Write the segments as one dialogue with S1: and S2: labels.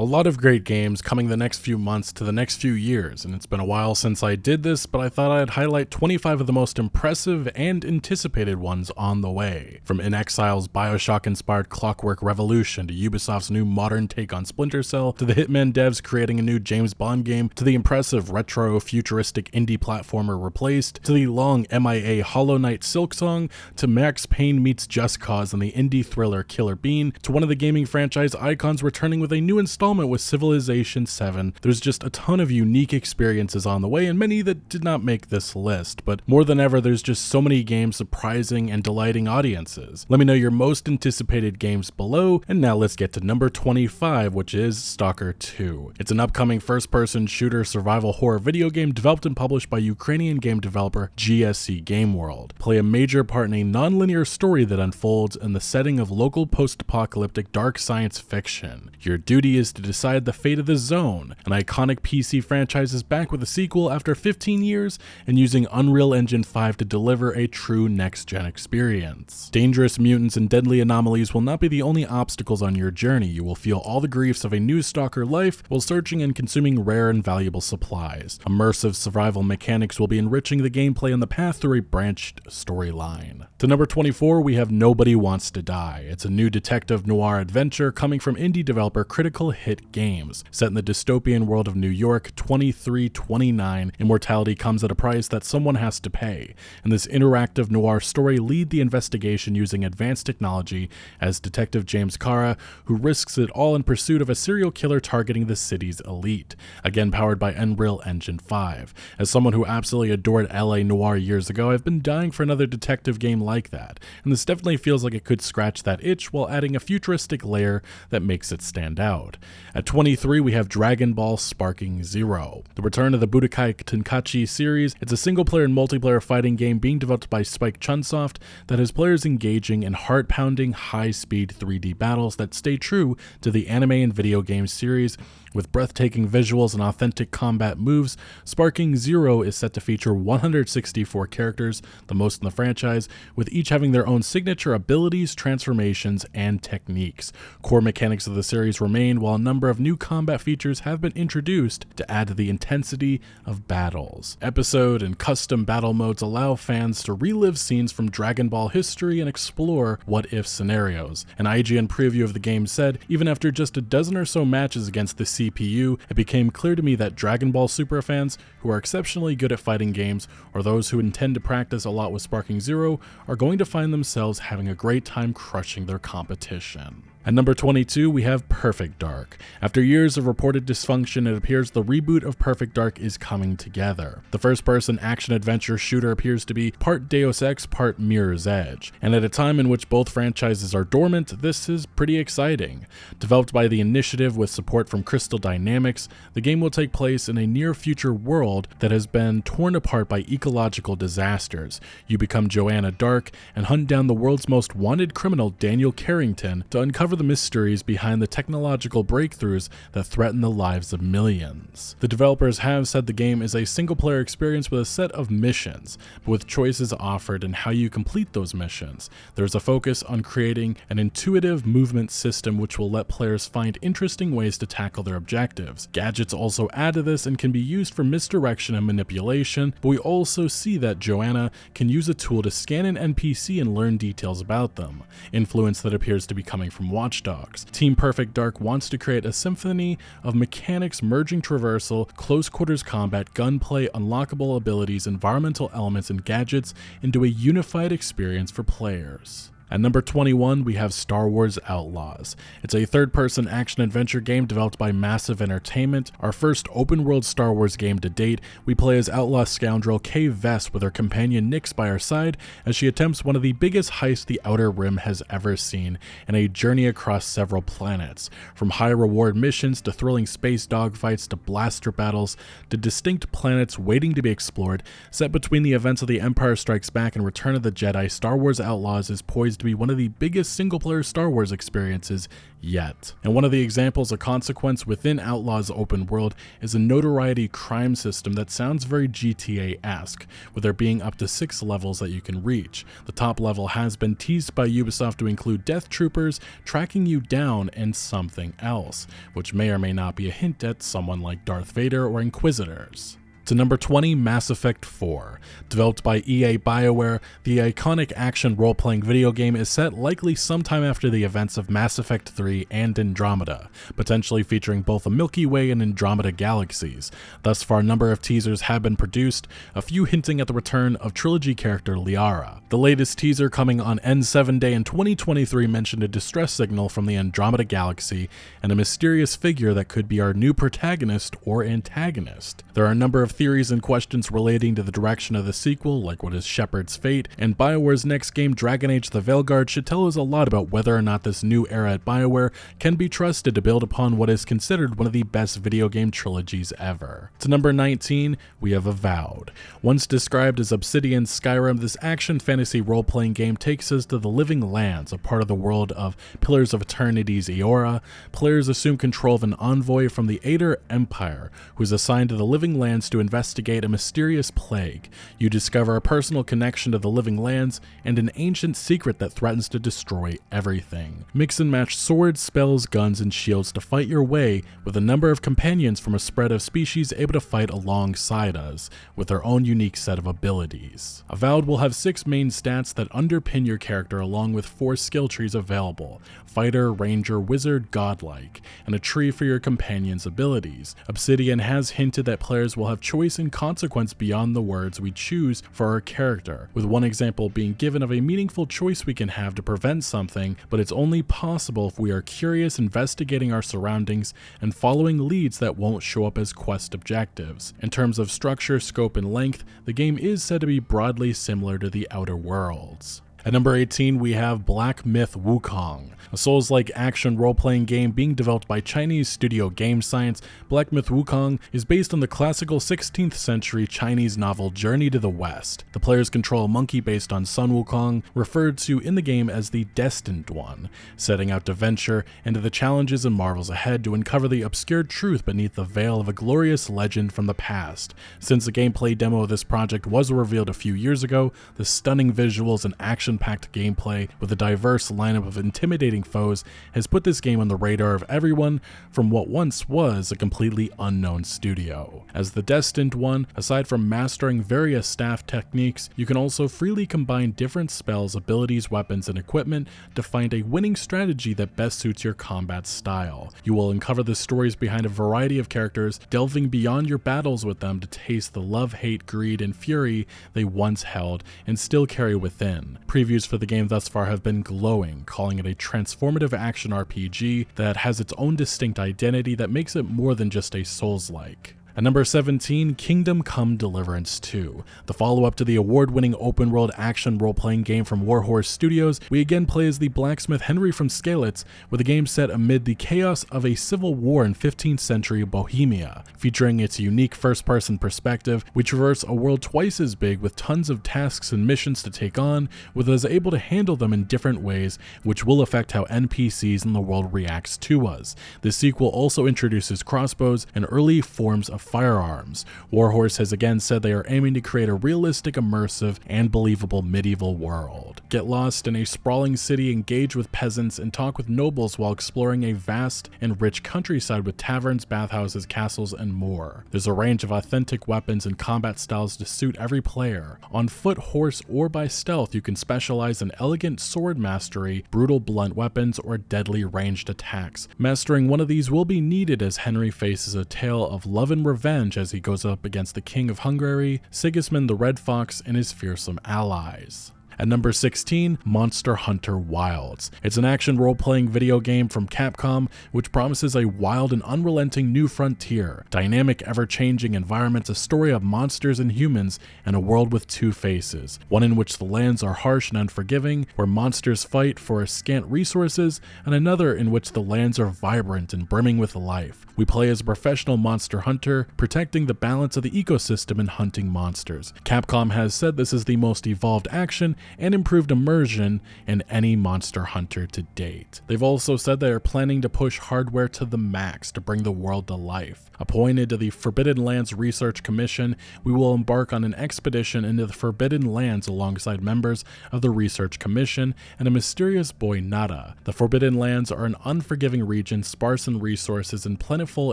S1: A lot of great games coming the next few months to the next few years, and it's been a while since I did this, but I thought I'd highlight 25 of the most impressive and anticipated ones on the way. From In Exile's Bioshock-inspired Clockwork Revolution to Ubisoft's new modern take on Splinter Cell, to the Hitman devs creating a new James Bond game, to the impressive retro-futuristic indie platformer Replaced, to the long MIA Hollow Knight Silksong, to Max Payne meets Just Cause and the indie thriller Killer Bean, to one of the gaming franchise icons returning with a new installment with Civilization 7. There's just a ton of unique experiences on the way, and many that did not make this list, but more than ever, there's just so many games surprising and delighting audiences. Let me know your most anticipated games below, and now let's get to number 25, which is Stalker 2. It's an upcoming first-person shooter survival horror video game developed and published by Ukrainian game developer GSC Game World. Play a major part in a non-linear story that unfolds in the setting of local post-apocalyptic dark science fiction. Your duty is to decide the fate of the Zone. An iconic PC franchise is back with a sequel after 15 years and using Unreal Engine 5 to deliver a true next-gen experience. Dangerous mutants and deadly anomalies will not be the only obstacles on your journey. You will feel all the griefs of a new stalker life while searching and consuming rare and valuable supplies. Immersive survival mechanics will be enriching the gameplay on the path through a branched storyline. To number 24, we have Nobody Wants to Die. It's a new detective noir adventure coming from indie developer Critical Hit Games. Set in the dystopian world of New York 2329, immortality comes at a price that someone has to pay. In this interactive noir story, lead the investigation using advanced technology as Detective James Kara, who risks it all in pursuit of a serial killer targeting the city's elite. Again, powered by Unreal Engine 5. As someone who absolutely adored LA Noire years ago, I've been dying for another detective game like that, and this definitely feels like it could scratch that itch while adding a futuristic layer that makes it stand out. At 23, we have Dragon Ball Sparking Zero. The return of the Budokai Tenkaichi series. It's a single-player and multiplayer fighting game being developed by Spike Chunsoft that has players engaging in heart-pounding, high-speed 3D battles that stay true to the anime and video game series. With breathtaking visuals and authentic combat moves, Sparking Zero is set to feature 164 characters, the most in the franchise, with each having their own signature abilities, transformations, and techniques. Core mechanics of the series remain, while a number of new combat features have been introduced to add to the intensity of battles. Episode and custom battle modes allow fans to relive scenes from Dragon Ball history and explore what-if scenarios. An IGN preview of the game said, even after just a dozen or so matches against the CPU, it became clear to me that Dragon Ball superfans who are exceptionally good at fighting games, or those who intend to practice a lot with Sparking Zero, are going to find themselves having a great time crushing their competition. At number 22, we have Perfect Dark. After years of reported dysfunction, it appears the reboot of Perfect Dark is coming together. The first-person action-adventure shooter appears to be part Deus Ex, part Mirror's Edge. And at a time in which both franchises are dormant, this is pretty exciting. Developed by the Initiative with support from Crystal Dynamics, the game will take place in a near-future world that has been torn apart by ecological disasters. You become Joanna Dark and hunt down the world's most wanted criminal, Daniel Carrington, to uncover the mysteries behind the technological breakthroughs that threaten the lives of millions. The developers have said the game is a single-player experience with a set of missions, but with choices offered in how you complete those missions. There's a focus on creating an intuitive movement system which will let players find interesting ways to tackle their objectives. Gadgets also add to this and can be used for misdirection and manipulation, but we also see that Joanna can use a tool to scan an NPC and learn details about them, influence that appears to be coming from Watch Dogs. Team Perfect Dark wants to create a symphony of mechanics merging traversal, close quarters combat, gunplay, unlockable abilities, environmental elements, and gadgets into a unified experience for players. At number 21, we have Star Wars Outlaws. It's a third-person action-adventure game developed by Massive Entertainment. Our first open-world Star Wars game to date, we play as outlaw scoundrel Kay Vess with her companion Nix by her side as she attempts one of the biggest heists the Outer Rim has ever seen in a journey across several planets. From high-reward missions to thrilling space dogfights to blaster battles to distinct planets waiting to be explored, set between the events of The Empire Strikes Back and Return of the Jedi, Star Wars Outlaws is poised to be one of the biggest single-player Star Wars experiences yet. And one of the examples of consequence within Outlaws open world is a notoriety crime system that sounds very GTA-esque, with there being up to 6 levels that you can reach. The top level has been teased by Ubisoft to include death troopers tracking you down and something else, which may or may not be a hint at someone like Darth Vader or Inquisitors. To number 20, Mass Effect 4. Developed by EA BioWare, the iconic action role-playing video game is set likely sometime after the events of Mass Effect 3 and Andromeda, potentially featuring both the Milky Way and Andromeda galaxies. Thus far, a number of teasers have been produced, a few hinting at the return of trilogy character Liara. The latest teaser coming on N7 Day in 2023 mentioned a distress signal from the Andromeda galaxy and a mysterious figure that could be our new protagonist or antagonist. There are a number of theories and questions relating to the direction of the sequel, like what is Shepard's fate, and BioWare's next game, Dragon Age the Veilguard, should tell us a lot about whether or not this new era at BioWare can be trusted to build upon what is considered one of the best video game trilogies ever. To number 19, we have Avowed. Once described as Obsidian's Skyrim, this action fantasy role-playing game takes us to the Living Lands, a part of the world of Pillars of Eternity's Eora. Players assume control of an envoy from the Aether Empire, who is assigned to the Living Lands to investigate a mysterious plague. You discover a personal connection to the Living Lands and an ancient secret that threatens to destroy everything. Mix and match swords, spells, guns, and shields to fight your way, with a number of companions from a spread of species able to fight alongside us, with their own unique set of abilities. Avowed will have 6 main stats that underpin your character, along with 4 skill trees available: Fighter, Ranger, Wizard, Godlike, and a tree for your companion's abilities. Obsidian has hinted that players will have choice and consequence beyond the words we choose for our character, with one example being given of a meaningful choice we can have to prevent something, but it's only possible if we are curious, investigating our surroundings, and following leads that won't show up as quest objectives. In terms of structure, scope, and length, the game is said to be broadly similar to the Outer Worlds. At number 18, we have Black Myth Wukong. A Souls-like action role-playing game being developed by Chinese studio Game Science, Black Myth Wukong is based on the classical 16th century Chinese novel Journey to the West. The players control a monkey based on Sun Wukong, referred to in the game as the Destined One, setting out to venture into the challenges and marvels ahead to uncover the obscure truth beneath the veil of a glorious legend from the past. Since the gameplay demo of this project was revealed a few years ago, the stunning visuals and action-packed gameplay with a diverse lineup of intimidating foes has put this game on the radar of everyone from what once was a completely unknown studio. As the Destined One, aside from mastering various staff techniques, you can also freely combine different spells, abilities, weapons, and equipment to find a winning strategy that best suits your combat style. You will uncover the stories behind a variety of characters, delving beyond your battles with them to taste the love, hate, greed, and fury they once held and still carry within. Previews for the game thus far have been glowing, calling it a transformative action RPG that has its own distinct identity that makes it more than just a Souls-like. At number 17, Kingdom Come Deliverance 2. The follow-up to the award-winning open-world action role-playing game from Warhorse Studios, we again play as the blacksmith Henry from Skalitz, with a game set amid the chaos of a civil war in 15th century Bohemia. Featuring its unique first-person perspective, we traverse a world twice as big with tons of tasks and missions to take on, with us able to handle them in different ways, which will affect how NPCs in the world reacts to us. The sequel also introduces crossbows and early forms of firearms. Warhorse has again said they are aiming to create a realistic, immersive, and believable medieval world. Get lost in a sprawling city, engage with peasants, and talk with nobles while exploring a vast and rich countryside with taverns, bathhouses, castles, and more. There's a range of authentic weapons and combat styles to suit every player. On foot, horse, or by stealth, you can specialize in elegant sword mastery, brutal blunt weapons, or deadly ranged attacks. Mastering one of these will be needed as Henry faces a tale of love and revenge as he goes up against the King of Hungary, Sigismund the Red Fox, and his fearsome allies. At number 16, Monster Hunter Wilds. It's an action role-playing video game from Capcom, which promises a wild and unrelenting new frontier, dynamic, ever-changing environments, a story of monsters and humans, and a world with two faces. One in which the lands are harsh and unforgiving, where monsters fight for scant resources, and another in which the lands are vibrant and brimming with life. We play as a professional monster hunter, protecting the balance of the ecosystem and hunting monsters. Capcom has said this is the most evolved action and improved immersion in any Monster Hunter to date. They've also said they are planning to push hardware to the max to bring the world to life. Appointed to the Forbidden Lands Research Commission, we will embark on an expedition into the Forbidden Lands alongside members of the Research Commission and a mysterious boy Nada. The Forbidden Lands are an unforgiving region, sparse in resources and plentiful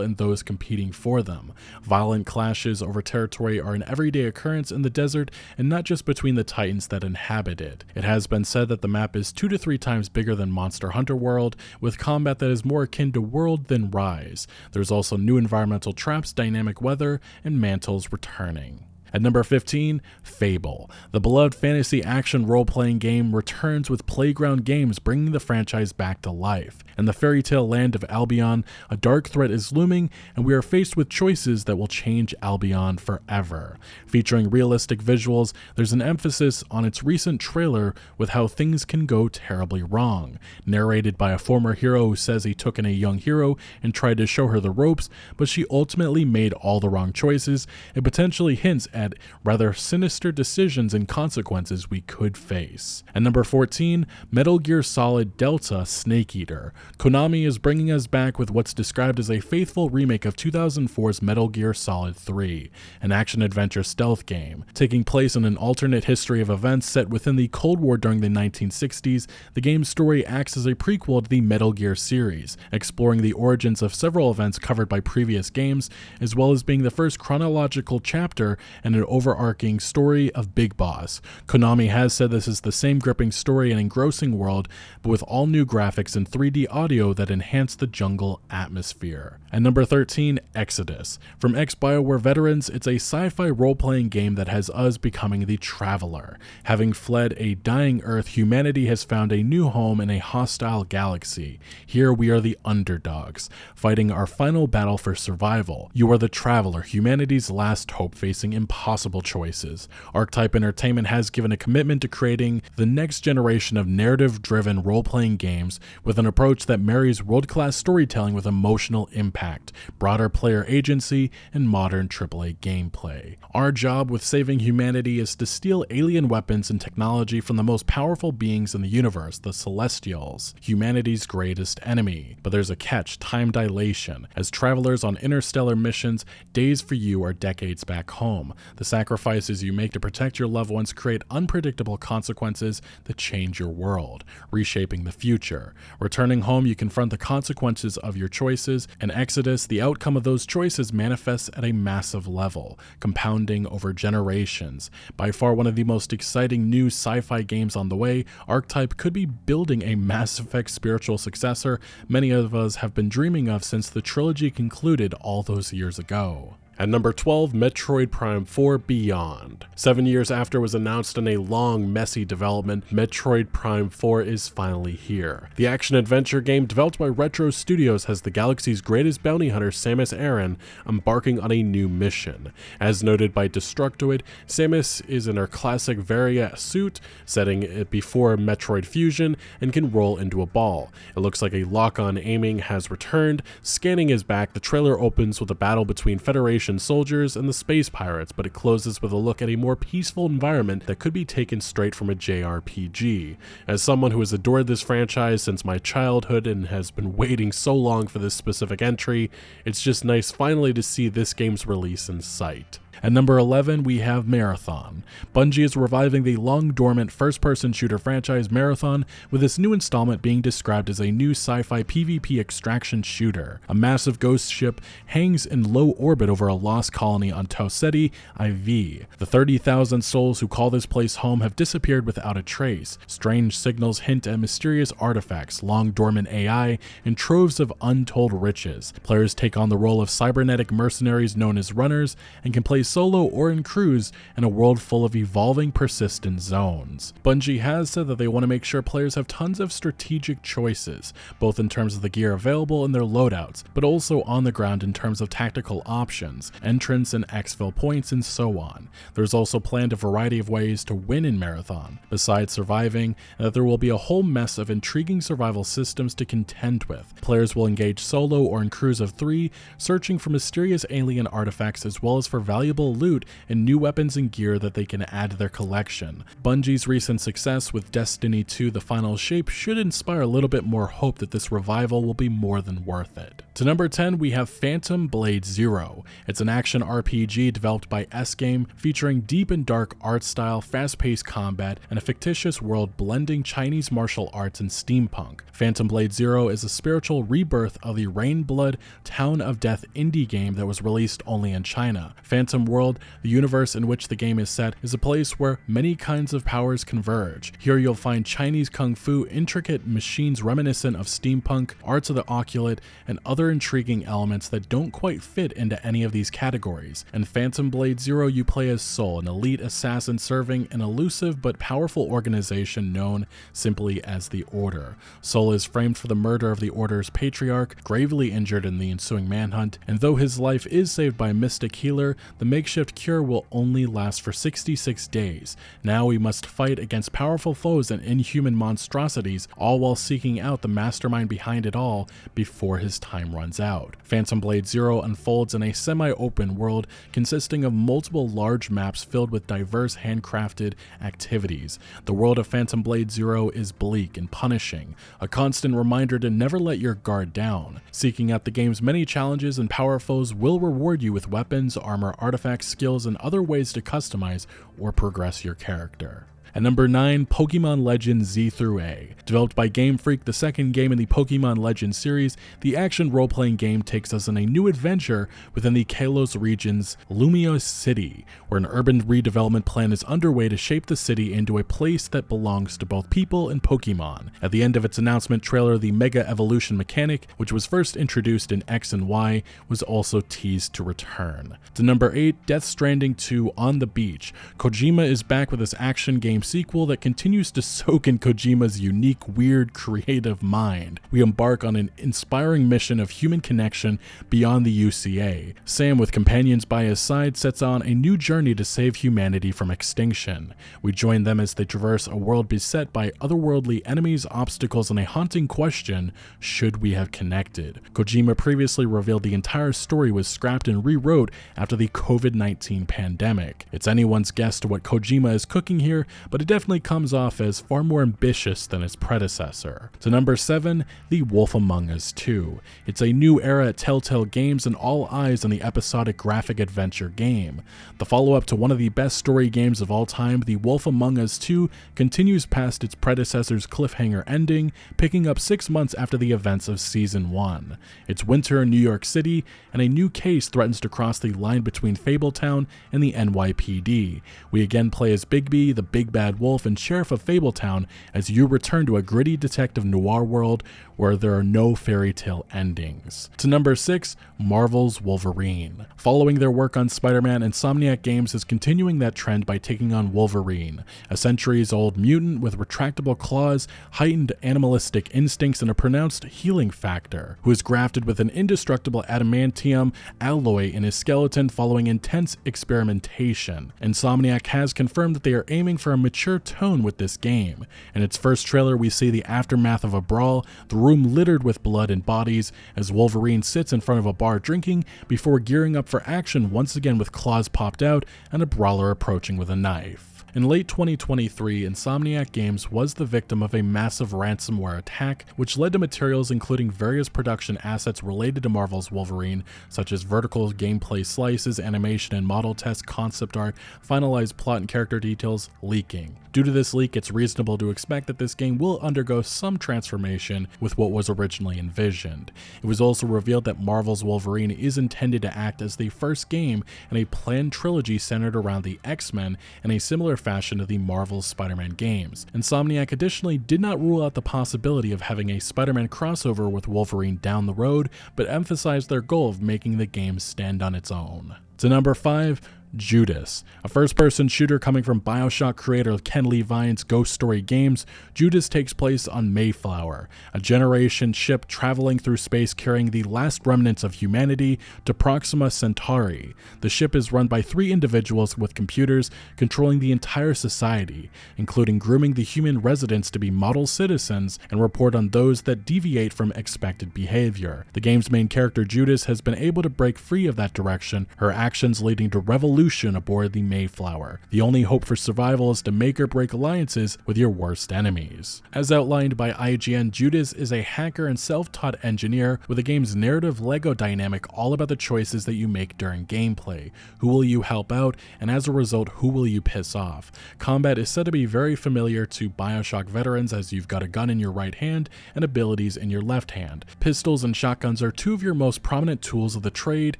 S1: in those competing for them. Violent clashes over territory are an everyday occurrence in the desert, and not just between the titans that inhabit it. It has been said that the map is 2 to 3 times bigger than Monster Hunter World, with combat that is more akin to World than Rise. There's also new environmental traps, dynamic weather, and mantles returning. At number 15, Fable. The beloved fantasy action role-playing game returns with Playground Games, bringing the franchise back to life. In the fairy tale land of Albion, a dark threat is looming, and we are faced with choices that will change Albion forever. Featuring realistic visuals, there's an emphasis on its recent trailer with how things can go terribly wrong. Narrated by a former hero who says he took in a young hero and tried to show her the ropes, but she ultimately made all the wrong choices, it potentially hints at rather sinister decisions and consequences we could face. At number 14, Metal Gear Solid Delta Snake Eater. Konami is bringing us back with what's described as a faithful remake of 2004's Metal Gear Solid 3, an action-adventure stealth game. Taking place in an alternate history of events set within the Cold War during the 1960s, the game's story acts as a prequel to the Metal Gear series, exploring the origins of several events covered by previous games, as well as being the first chronological chapter and an overarching story of Big Boss. Konami has said this is the same gripping story and engrossing world, but with all new graphics and 3D audio that enhance the jungle atmosphere. At number 13, Exodus. From ex-BioWare veterans, it's a sci-fi role-playing game that has us becoming the Traveler. Having fled a dying Earth, humanity has found a new home in a hostile galaxy. Here we are the underdogs, fighting our final battle for survival. You are the Traveler, humanity's last hope facing impossible choices. Archetype Entertainment has given a commitment to creating the next generation of narrative-driven role-playing games with an approach that marries world-class storytelling with emotional impact, broader player agency, and modern AAA gameplay. Our job with saving humanity is to steal alien weapons and technology from the most powerful beings in the universe, the Celestials, humanity's greatest enemy. But there's a catch: time dilation. As travelers on interstellar missions, days for you are decades back home. The sacrifices you make to protect your loved ones create unpredictable consequences that change your world, reshaping the future. Returning home, you confront the consequences of your choices. In Exodus, the outcome of those choices manifests at a massive level, compounding over generations. By far one of the most exciting new sci-fi games on the way, Archetype could be building a Mass Effect spiritual successor many of us have been dreaming of since the trilogy concluded all those years ago. At number 12, Metroid Prime 4 Beyond. 7 years after it was announced in a long, messy development, Metroid Prime 4 is finally here. The action-adventure game developed by Retro Studios has the galaxy's greatest bounty hunter, Samus Aran, embarking on a new mission. As noted by Destructoid, Samus is in her classic Varia suit, setting it before Metroid Fusion, and can roll into a ball. It looks like a lock-on aiming has returned. Scanning his back, the trailer opens with a battle between Federation soldiers and the space pirates, but it closes with a look at a more peaceful environment that could be taken straight from a JRPG. As someone who has adored this franchise since my childhood and has been waiting so long for this specific entry, it's just nice finally to see this game's release in sight. At number 11, we have Marathon. Bungie is reviving the long-dormant first-person shooter franchise Marathon, with this new installment being described as a new sci-fi PvP extraction shooter. A massive ghost ship hangs in low orbit over a lost colony on Tau Ceti IV. The 30,000 souls who call this place home have disappeared without a trace. Strange signals hint at mysterious artifacts, long-dormant AI, and troves of untold riches. Players take on the role of cybernetic mercenaries known as runners, and can play solo or in crews in a world full of evolving persistent zones. Bungie has said that they want to make sure players have tons of strategic choices, both in terms of the gear available in their loadouts, but also on the ground in terms of tactical options, entrance and exfil points, and so on. There's also planned a variety of ways to win in Marathon, besides surviving, and that there will be a whole mess of intriguing survival systems to contend with. Players will engage solo or in crews of 3, searching for mysterious alien artifacts as well as for valuable unbeatable loot and new weapons and gear that they can add to their collection. Bungie's recent success with Destiny 2 The Final Shape should inspire a little bit more hope that this revival will be more than worth it. To number 10, we have Phantom Blade Zero. It's an action RPG developed by S-Game, featuring deep and dark art style, fast-paced combat, and a fictitious world blending Chinese martial arts and steampunk. Phantom Blade Zero is a spiritual rebirth of the Rainblood Town of Death indie game that was released only in China. Phantom World, the universe in which the game is set, is a place where many kinds of powers converge. Here you'll find Chinese kung fu, intricate machines reminiscent of steampunk, arts of the occult, and other intriguing elements that don't quite fit into any of these categories. In Phantom Blade Zero, you play as Soul, an elite assassin serving an elusive but powerful organization known simply as the Order. Soul is framed for the murder of the Order's patriarch, gravely injured in the ensuing manhunt, and though his life is saved by a mystic healer, the makeshift cure will only last for 66 days. Now he must fight against powerful foes and inhuman monstrosities, all while seeking out the mastermind behind it all before his time runs out. Phantom Blade Zero unfolds in a semi-open world consisting of multiple large maps filled with diverse handcrafted activities. The world of Phantom Blade Zero is bleak and punishing, a constant reminder to never let your guard down. Seeking out the game's many challenges and power foes will reward you with weapons, armor, artifacts, skills, and other ways to customize or progress your character. At number 9, Pokemon Legends Z through A. Developed by Game Freak, the second game in the Pokemon Legends series, the action role-playing game takes us on a new adventure within the Kalos region's Lumiose City, where an urban redevelopment plan is underway to shape the city into a place that belongs to both people and Pokemon. At the end of its announcement trailer, the Mega Evolution mechanic, which was first introduced in X and Y, was also teased to return. To number 8, Death Stranding 2 On the Beach. Kojima is back with his action game sequel that continues to soak in Kojima's unique, weird, creative mind. We embark on an inspiring mission of human connection beyond the UCA. Sam, with companions by his side, sets on a new journey to save humanity from extinction. We join them as they traverse a world beset by otherworldly enemies, obstacles, and a haunting question: should we have connected? Kojima previously revealed the entire story was scrapped and rewrote after the COVID-19 pandemic. It's anyone's guess to what Kojima is cooking here, but it definitely comes off as far more ambitious than its predecessor. To number 7, The Wolf Among Us 2. It's a new era at Telltale Games and all eyes on the episodic graphic adventure game. The follow-up to one of the best story games of all time, The Wolf Among Us 2 continues past its predecessor's cliffhanger ending, picking up 6 months after the events of Season 1. It's winter in New York City, and a new case threatens to cross the line between Fabletown and the NYPD. We again play as Bigby, the big bad wolf and sheriff of Fabletown, as you return to a gritty detective noir world where there are no fairy tale endings. To number 6, Marvel's Wolverine. Following their work on Spider-Man, Insomniac Games is continuing that trend by taking on Wolverine, a centuries-old mutant with retractable claws, heightened animalistic instincts, and a pronounced healing factor, who is grafted with an indestructible adamantium alloy in his skeleton following intense experimentation. Insomniac has confirmed that they are aiming for a mature tone with this game. In its first trailer, we see the aftermath of a brawl, the room littered with blood and bodies, as Wolverine sits in front of a bar drinking before gearing up for action once again with claws popped out and a brawler approaching with a knife. In late 2023, Insomniac Games was the victim of a massive ransomware attack, which led to materials including various production assets related to Marvel's Wolverine, such as vertical gameplay slices, animation and model tests, concept art, finalized plot and character details, leaking. Due to this leak, it's reasonable to expect that this game will undergo some transformation with what was originally envisioned. It was also revealed that Marvel's Wolverine is intended to act as the first game in a planned trilogy centered around the X-Men in a similar fashion to the Marvel's Spider-Man games. Insomniac additionally did not rule out the possibility of having a Spider-Man crossover with Wolverine down the road, but emphasized their goal of making the game stand on its own. To number 5, Judas. A first-person shooter coming from BioShock creator Ken Levine's Ghost Story Games, Judas takes place on Mayflower, a generation ship traveling through space carrying the last remnants of humanity to Proxima Centauri. The ship is run by 3 individuals with computers controlling the entire society, including grooming the human residents to be model citizens and report on those that deviate from expected behavior. The game's main character Judas has been able to break free of that direction, her actions leading to revolutionary revolution aboard the Mayflower. The only hope for survival is to make or break alliances with your worst enemies. As outlined by IGN, Judas is a hacker and self-taught engineer with the game's narrative Lego dynamic all about the choices that you make during gameplay. Who will you help out, and as a result, who will you piss off? Combat is said to be very familiar to BioShock veterans, as you've got a gun in your right hand and abilities in your left hand. Pistols and shotguns are two of your most prominent tools of the trade,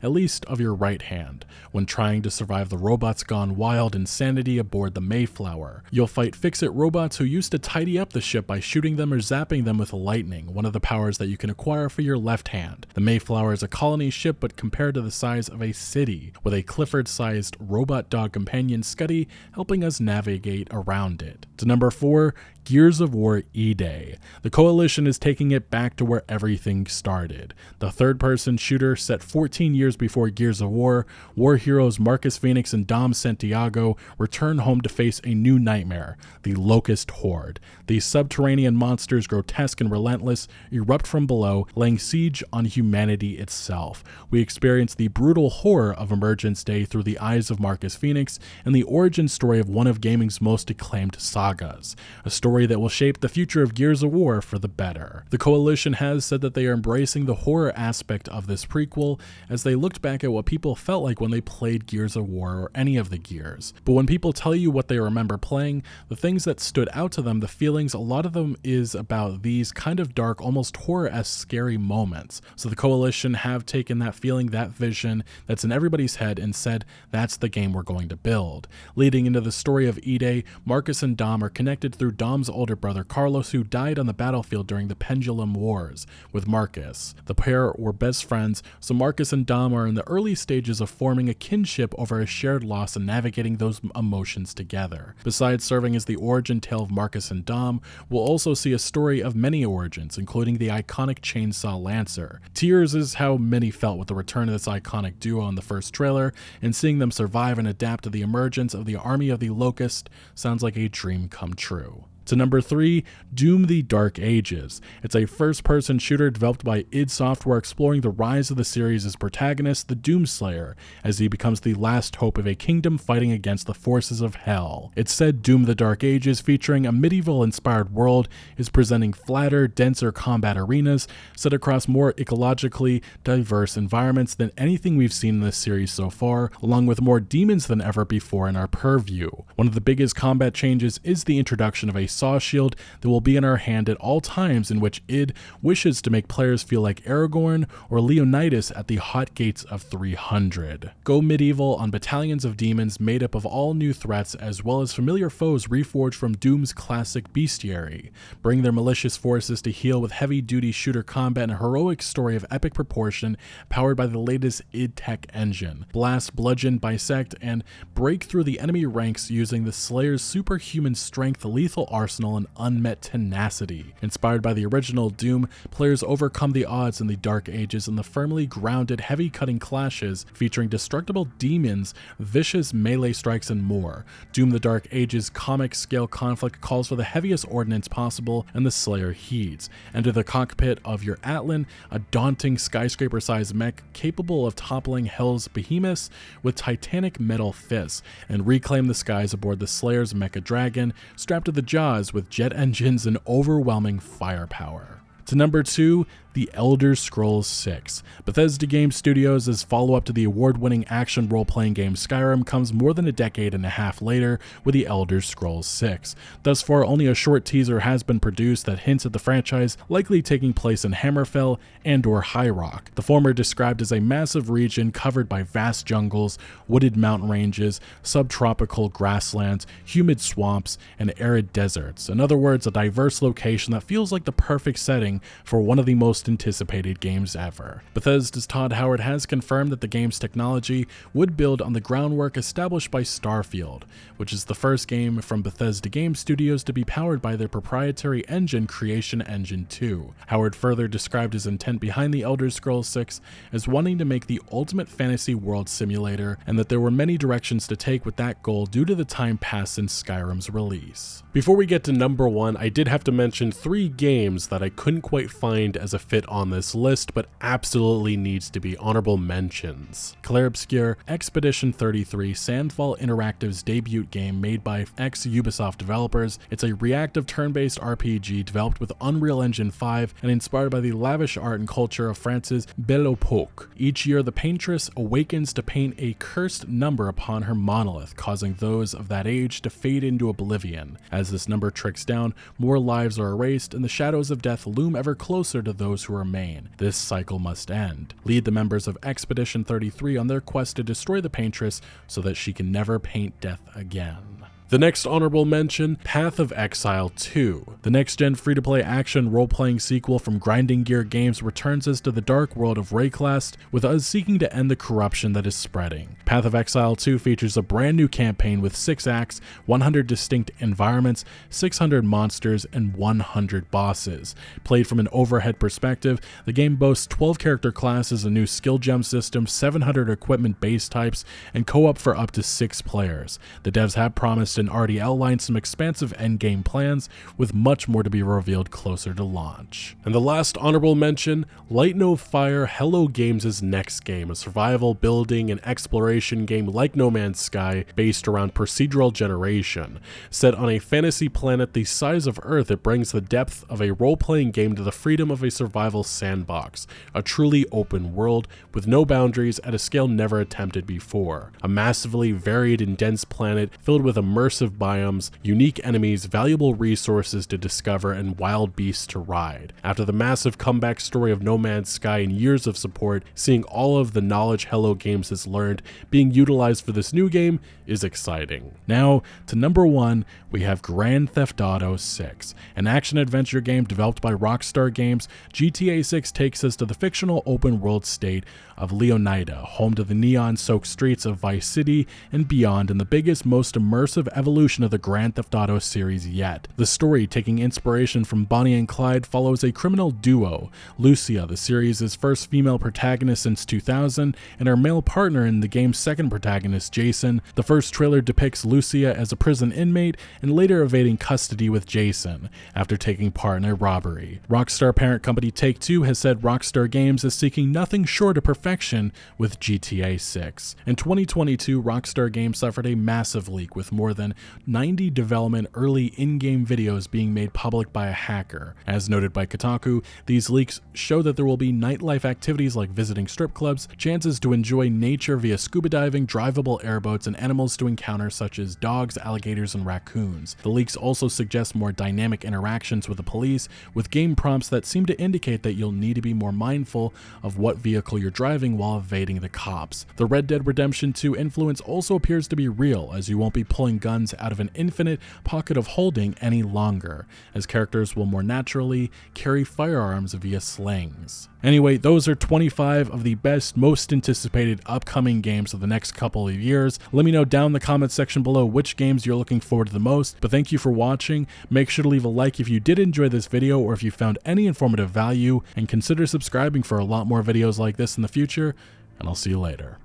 S1: at least of your right hand, when trying to survive the robots gone wild insanity aboard the Mayflower. You'll fight fix-it robots who used to tidy up the ship by shooting them or zapping them with lightning, one of the powers that you can acquire for your left hand. The Mayflower is a colony ship, but compared to the size of a city, with a Clifford-sized robot dog companion Scuddy helping us navigate around it. To number 4, Gears of War E-Day. The Coalition is taking it back to where everything started. The third-person shooter set 14 years before Gears of War, war heroes Marcus Phoenix and Dom Santiago return home to face a new nightmare, the Locust Horde. These subterranean monsters, grotesque and relentless, erupt from below, laying siege on humanity itself. We experience the brutal horror of Emergence Day through the eyes of Marcus Phoenix and the origin story of one of gaming's most acclaimed sagas, a story that will shape the future of Gears of War for the better. The Coalition has said that they are embracing the horror aspect of this prequel as they looked back at what people felt like when they played Gears of War or any of the Gears. But when people tell you what they remember playing, the things that stood out to them, the feelings, a lot of them is about these kind of dark, almost horror-esque scary moments. So the Coalition have taken that feeling, that vision that's in everybody's head and said, that's the game we're going to build. Leading into the story of E-Day, Marcus and Dom are connected through Dom's older brother Carlos, who died on the battlefield during the Pendulum Wars with Marcus. The pair were best friends, so Marcus and Dom are in the early stages of forming a kinship over a shared loss and navigating those emotions together. Besides serving as the origin tale of Marcus and Dom, we'll also see a story of many origins, including the iconic Chainsaw Lancer. Tears is how many felt with the return of this iconic duo in the first trailer, and seeing them survive and adapt to the emergence of the Army of the Locust sounds like a dream come true. To number 3, Doom: The Dark Ages. It's a first-person shooter developed by id Software exploring the rise of the series' protagonist, the Doomslayer, as he becomes the last hope of a kingdom fighting against the forces of hell. It's said Doom: The Dark Ages, featuring a medieval-inspired world, is presenting flatter, denser combat arenas set across more ecologically diverse environments than anything we've seen in this series so far, along with more demons than ever before in our purview. One of the biggest combat changes is the introduction of a saw shield that will be in our hand at all times, in which id wishes to make players feel like Aragorn or Leonidas at the hot gates of 300. Go medieval on battalions of demons made up of all new threats as well as familiar foes reforged from Doom's classic bestiary. Bring their malicious forces to heal with heavy-duty shooter combat and a heroic story of epic proportion powered by the latest id tech engine. Blast, bludgeon, bisect, and break through the enemy ranks using the Slayer's superhuman strength, lethal arsenal, and unmet tenacity. Inspired by the original Doom, players overcome the odds in the Dark Ages in the firmly grounded, heavy-cutting clashes featuring destructible demons, vicious melee strikes, and more. Doom: The Dark Ages comic-scale conflict calls for the heaviest ordnance possible, and the Slayer heeds. Enter the cockpit of your Atlan, a daunting skyscraper-sized mech capable of toppling Hell's behemoths with titanic metal fists, and reclaim the skies aboard the Slayer's mecha dragon, strapped to the jaws with jet engines and overwhelming firepower. To number 2, The Elder Scrolls VI. Bethesda Game Studios' as follow-up to the award-winning action role-playing game Skyrim comes more than a decade and a half later with The Elder Scrolls VI. Thus far, only a short teaser has been produced that hints at the franchise likely taking place in Hammerfell and/or High Rock, the former described as a massive region covered by vast jungles, wooded mountain ranges, subtropical grasslands, humid swamps, and arid deserts. In other words, a diverse location that feels like the perfect setting for one of the most anticipated games ever. Bethesda's Todd Howard has confirmed that the game's technology would build on the groundwork established by Starfield, which is the first game from Bethesda Game Studios to be powered by their proprietary engine, Creation Engine 2. Howard further described his intent behind The Elder Scrolls VI as wanting to make the ultimate fantasy world simulator, and that there were many directions to take with that goal due to the time passed since Skyrim's release. Before we get to number 1, I did have to mention 3 games that I couldn't quite find as a fit fit on this list, but absolutely needs to be honorable mentions. Clair Obscur, Expedition 33, Sandfall Interactive's debut game made by ex-Ubisoft developers. It's a reactive turn-based RPG developed with Unreal Engine 5 and inspired by the lavish art and culture of France's Belle Époque. Each year, the paintress awakens to paint a cursed number upon her monolith, causing those of that age to fade into oblivion. As this number tricks down, more lives are erased, and the shadows of death loom ever closer to those who remain. This cycle must end. Lead the members of Expedition 33 on their quest to destroy the paintress so that she can never paint death again. The next honorable mention, Path of Exile 2. The next-gen free-to-play action role-playing sequel from Grinding Gear Games returns us to the dark world of Rayclast, with us seeking to end the corruption that is spreading. Path of Exile 2 features a brand new campaign with 6 acts, 100 distinct environments, 600 monsters, and 100 bosses. Played from an overhead perspective, the game boasts 12 character classes, a new skill gem system, 700 equipment base types, and co-op for up to 6 players. The devs have promised and already outlined some expansive endgame plans, with much more to be revealed closer to launch. And the last honorable mention, Light No Fire, Hello Games' next game, a survival, building, and exploration game like No Man's Sky, based around procedural generation. Set on a fantasy planet the size of Earth, it brings the depth of a role-playing game to the freedom of a survival sandbox, a truly open world with no boundaries at a scale never attempted before. A massively varied and dense planet filled with immersive biomes, unique enemies, valuable resources to discover, and wild beasts to ride. After the massive comeback story of No Man's Sky and years of support, seeing all of the knowledge Hello Games has learned being utilized for this new game is exciting. Now, to number 1, we have Grand Theft Auto 6. An action-adventure game developed by Rockstar Games, GTA 6 takes us to the fictional open-world state of Leonida, home to the neon-soaked streets of Vice City and beyond, and the biggest, most immersive evolution of the Grand Theft Auto series yet. The story, taking inspiration from Bonnie and Clyde, follows a criminal duo, Lucia, the series' first female protagonist since 2000, and her male partner in the game's second protagonist, Jason. The first trailer depicts Lucia as a prison inmate and later evading custody with Jason after taking part in a robbery. Rockstar parent company Take-Two has said Rockstar Games is seeking nothing short of perfection with GTA 6. In 2022, Rockstar Games suffered a massive leak with more than 90 development early in-game videos being made public by a hacker. As noted by Kotaku, these leaks show that there will be nightlife activities like visiting strip clubs, chances to enjoy nature via scuba diving, drivable airboats, and animals to encounter such as dogs, alligators, and raccoons. The leaks also suggest more dynamic interactions with the police, with game prompts that seem to indicate that you'll need to be more mindful of what vehicle you're driving while evading the cops. The Red Dead Redemption 2 influence also appears to be real, as you won't be pulling guns out of an infinite pocket of holding any longer, as characters will more naturally carry firearms via slings. Anyway, those are 25 of the best, most anticipated upcoming games of the next couple of years. Let me know down in the comments section below which games you're looking forward to the most, but thank you for watching. Make sure to leave a like if you did enjoy this video or if you found any informative value, and consider subscribing for a lot more videos like this in the future, and I'll see you later.